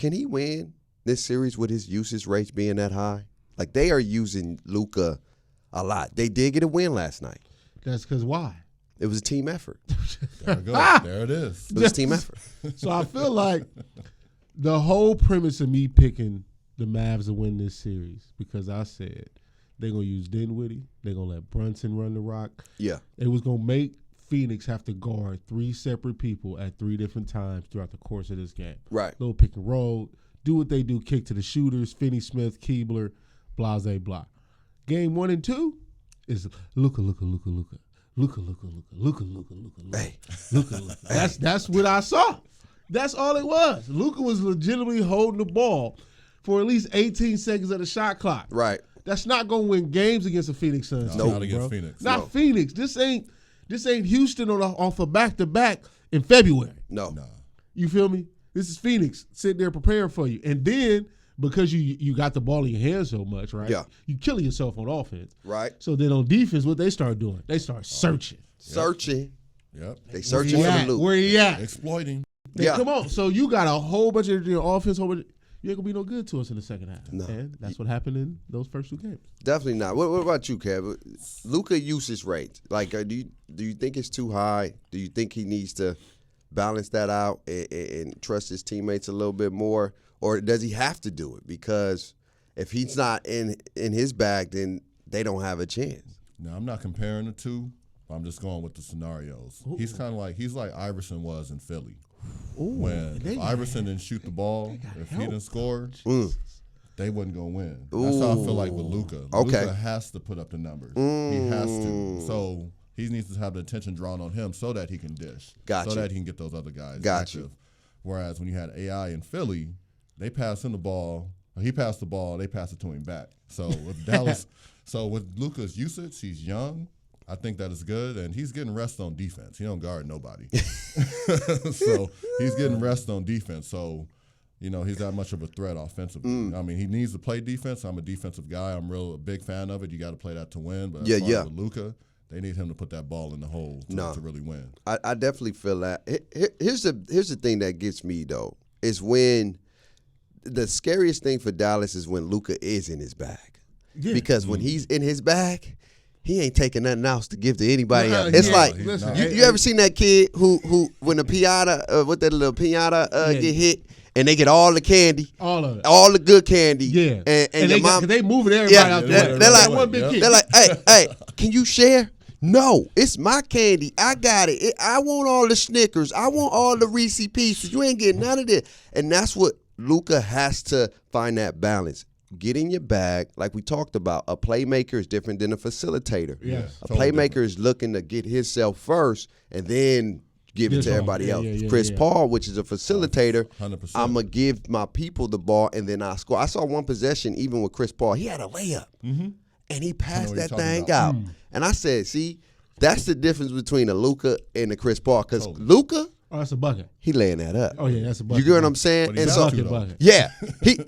can he win this series with his usage rates being that high? Like, they are using Luka a lot. They did get a win last night. That's because why? It was a team effort. There it goes. There it is. It was a team effort. So I feel like the whole premise of me picking the Mavs to win this series, because I said they're going to use Dinwiddie, they're going to let Brunson run the rock. Yeah. It was going to make Phoenix have to guard 3 separate people at 3 different times throughout the course of this game. Right. Little pick and roll, do what they do, kick to the shooters, Finney-Smith, Keebler, blase, blah. Game 1 and 2 is Luka. Hey. Luka. That's what I saw. That's all it was. Luka was legitimately holding the ball for at least 18 seconds of the shot clock. Right. That's not going to win games against the Phoenix Suns. No, not against Phoenix. Not Phoenix. This ain't Houston off a back-to-back in February. No. You feel me? This is Phoenix sitting there preparing for you. And then, because you got the ball in your hands so much, right? Yeah. You killing yourself on offense. Right. So then on defense, what they start doing? They start searching. Searching. Yep. They searching for the loot. Where he at? Exploiting. Yeah. Come on. So you got a whole bunch of offense. You ain't going to be no good to us in the second half. No. And that's what happened in those first 2 games. Definitely not. What about you, Kev? Luka usage rate. Like, do you think it's too high? Do you think he needs to balance that out and trust his teammates a little bit more? Or does he have to do it? Because if he's not in his bag, then they don't have a chance. No, I'm not comparing the two. I'm just going with the scenarios. Ooh. He's like Iverson was in Philly. Ooh, When if Iverson didn't shoot the ball, if he didn't score, they wasn't going to win. That's how I feel like with Luka. Okay. Luka has to put up the numbers. He has to. So he needs to have the attention drawn on him so that he can dish. Gotcha. So that he can get those other guys Gotcha. active. Whereas when you had AI in Philly, they passed him the ball. He passed the ball. They passed it to him back. So with Dallas, with Luka's usage, he's young. I think that is good, and he's getting rest on defense. He don't guard nobody. So he's getting rest on defense. So, he's that much of a threat offensively. I mean, he needs to play defense. I'm a defensive guy. I'm a big fan of it. You got to play that to win. But as far as with Luka, they need him to put that ball in the hole to really win. I definitely feel that. Here's the thing that gets me, though, is when the scariest thing for Dallas is when Luka is in his bag. Yeah. Because when he's in his bag, he ain't taking nothing else to give to anybody else. It's like, you ever seen that kid who when the pinata, with that little pinata get hit, and they get all the candy, all of it, all the good candy, and your mom, they moving everybody out there. They're like one big kid. They're like, hey, can you share? No, it's my candy. I got it. I want all the Snickers. I want all the Reese Pieces. You ain't getting none of this. And that's what Luka has to find, that balance. Get in your bag. Like we talked about, a playmaker is different than a facilitator. Yes, a playmaker is looking to get himself first and then give it to everybody else. Chris Paul, which is a facilitator, 100%. I'm going to give my people the ball and then I score. I saw one possession even with Chris Paul. He had a layup. Mm-hmm. And he passed that thing out. And I said, see, that's the difference between a Luka and a Chris Paul. Because Luka, that's a bucket. He laying that up. Oh, yeah, that's a bucket. You get what I'm saying? And so, bucket. Yeah,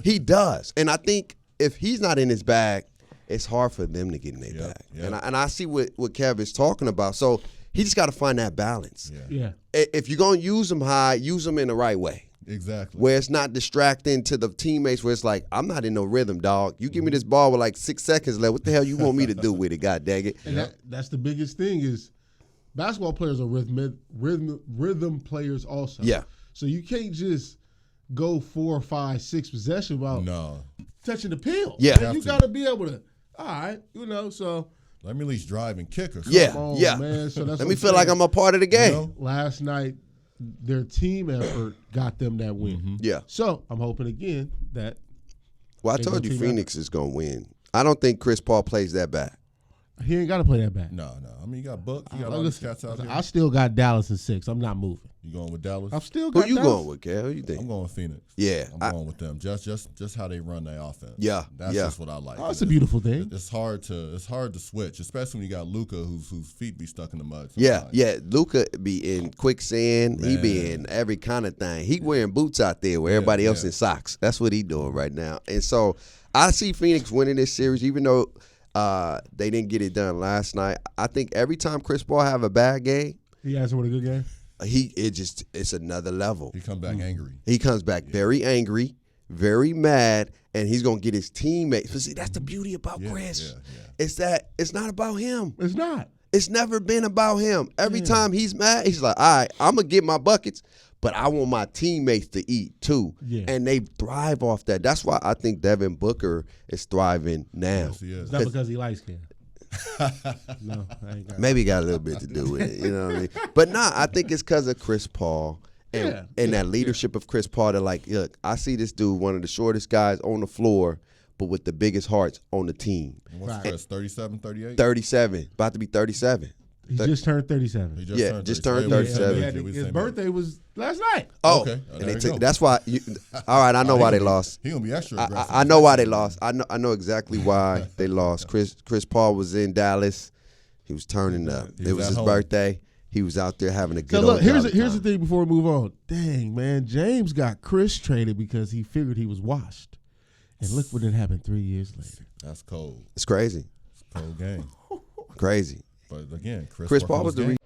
he does. And I think if he's not in his bag, it's hard for them to get in their bag. Yeah. And I see what Kev is talking about. So he just got to find that balance. Yeah. If you're going to use them high, use them in the right way. Exactly. Where it's not distracting to the teammates, where it's like, I'm not in no rhythm, dog. You give me this ball with like 6 seconds left. What the hell you want me to do with it, God dang it? And that's the biggest thing is basketball players are rhythm players also. Yeah. So you can't just go 4, 5, 6 possessions without touching the pill. Yeah. You got to be able to, all right, so. Let me at least drive and kick or something. Yeah. Man. So that's Let me feel like I'm a part of the game. Last night, their team effort got them that win. Mm-hmm. Yeah. So I'm hoping again that. Well, I told you Phoenix is going to win. I don't think Chris Paul plays that bad. He ain't got to play that bad. No. I mean, you got Buck. You got all these cats out here. I still got Dallas in 6. I'm not moving. You going with Dallas? I'm still got Who you Dallas. going with, Kel? Who you think? I'm going with Phoenix. Yeah. I'm going with them. Just how they run their offense. Yeah. That's just what I like. Oh, it's a beautiful thing. It's hard to switch, especially when you got Luka whose feet be stuck in the mud. Yeah. Luka be in quicksand. Man. He be in every kind of thing. He wearing boots out there where everybody else in socks. That's what he doing right now. And so I see Phoenix winning this series, even though they didn't get it done last night. I think every time Chris Paul have a bad game, he has with a good game. It's another level. He come back angry. He comes back very angry. very mad, and he's gonna get his teammates. But see, that's the beauty about Chris. It's that it's not about him. It's not. It's never been about him. Every time he's mad, he's like, all right, I'm going to get my buckets, but I want my teammates to eat too. Yeah. And they thrive off that. That's why I think Devin Booker is thriving now. Yes, he is. It's not because he likes skin. No, I ain't got Maybe got a little bit to do with it. You know what I mean? But nah, I think it's because of Chris Paul and that leadership of Chris Paul. That like, look, I see this dude, one of the shortest guys on the floor, but with the biggest hearts on the team. And what's Chris, 37, 38? 37, about to be 37. He just turned 37. He just turned 37. His birthday was last night. Oh, okay. And they took. That's why. All right, I know why they lost. He gonna be extra aggressive. I know why they lost. I know exactly why they lost. Chris Paul was in Dallas. He was turning up. It was his birthday. He was out there having a good. So look, here's time. the thing before we move on. Dang man, James got Chris traded because he figured he was washed, and look what happened 3 years later. That's cold. It's crazy. It's a cold game. Crazy. But again, Chris Paul was the